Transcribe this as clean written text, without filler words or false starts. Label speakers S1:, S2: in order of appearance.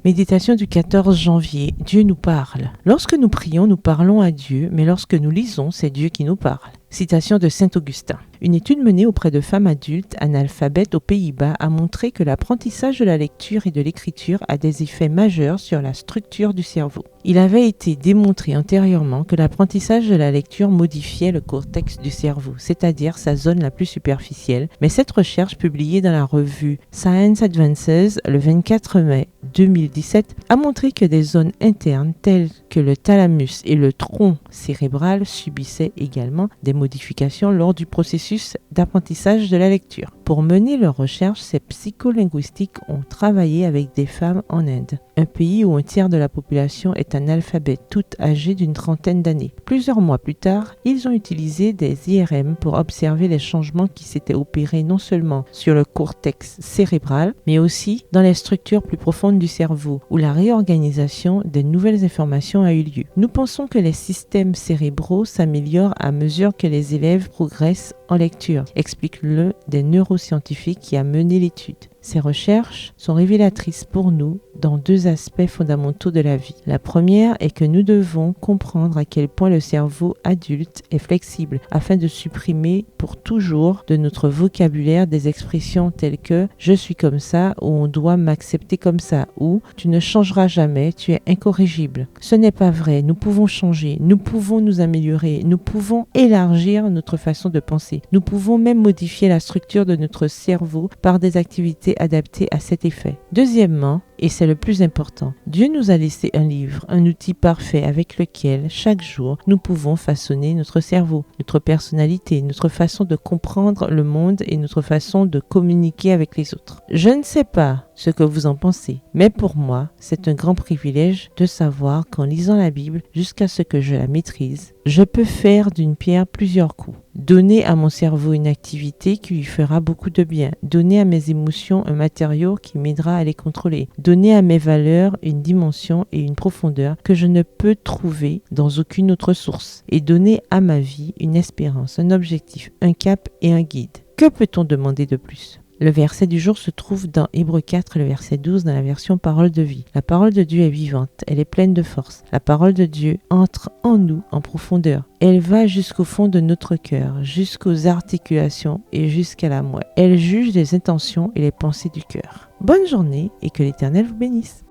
S1: Méditation du 14 janvier. Dieu nous parle. Lorsque nous prions, nous parlons à Dieu, mais lorsque nous lisons, c'est Dieu qui nous parle. Citation de Saint Augustin. Une étude menée auprès de femmes adultes analphabètes aux Pays-Bas a montré que l'apprentissage de la lecture et de l'écriture a des effets majeurs sur la structure du cerveau. Il avait été démontré antérieurement que l'apprentissage de la lecture modifiait le cortex du cerveau, c'est-à-dire sa zone la plus superficielle, mais cette recherche publiée dans la revue Science Advances le 24 mai 2017 a montré que des zones internes telles que le thalamus et le tronc cérébral subissaient également des modifications lors du processus d'apprentissage de la lecture. Pour mener leurs recherches, ces psycholinguistiques ont travaillé avec des femmes en Inde, un pays où un tiers de la population est analphabète, toutes âgées d'une trentaine d'années. Plusieurs mois plus tard, ils ont utilisé des IRM pour observer les changements qui s'étaient opérés non seulement sur le cortex cérébral, mais aussi dans les structures plus profondes du cerveau, où la réorganisation des nouvelles informations a eu lieu. Nous pensons que les systèmes cérébraux s'améliorent à mesure que les élèves progressent en lecture, explique l'un des neuroscientifiques qui a mené l'étude. Ces recherches sont révélatrices pour nous dans deux aspects fondamentaux de la vie. La première est que nous devons comprendre à quel point le cerveau adulte est flexible afin de supprimer pour toujours de notre vocabulaire des expressions telles que « je suis comme ça » ou « on doit m'accepter comme ça » ou « tu ne changeras jamais, tu es incorrigible ». Ce n'est pas vrai, nous pouvons changer, nous pouvons nous améliorer, nous pouvons élargir notre façon de penser. Nous pouvons même modifier la structure de notre cerveau par des activités adaptées à cet effet. Deuxièmement, et c'est le plus important, Dieu nous a laissé un livre, un outil parfait avec lequel, chaque jour, nous pouvons façonner notre cerveau, notre personnalité, notre façon de comprendre le monde et notre façon de communiquer avec les autres. Je ne sais pas ce que vous en pensez, mais pour moi, c'est un grand privilège de savoir qu'en lisant la Bible jusqu'à ce que je la maîtrise, je peux faire d'une pierre plusieurs coups. Donner à mon cerveau une activité qui lui fera beaucoup de bien. Donner à mes émotions un matériau qui m'aidera à les contrôler. Donner à mes valeurs une dimension et une profondeur que je ne peux trouver dans aucune autre source. Et donner à ma vie une espérance, un objectif, un cap et un guide. Que peut-on demander de plus ? Le verset du jour se trouve dans Hébreux 4, le verset 12, dans la version Parole de vie. La parole de Dieu est vivante, elle est pleine de force. La parole de Dieu entre en nous en profondeur. Elle va jusqu'au fond de notre cœur, jusqu'aux articulations et jusqu'à la moelle. Elle juge les intentions et les pensées du cœur. Bonne journée et que l'Éternel vous bénisse.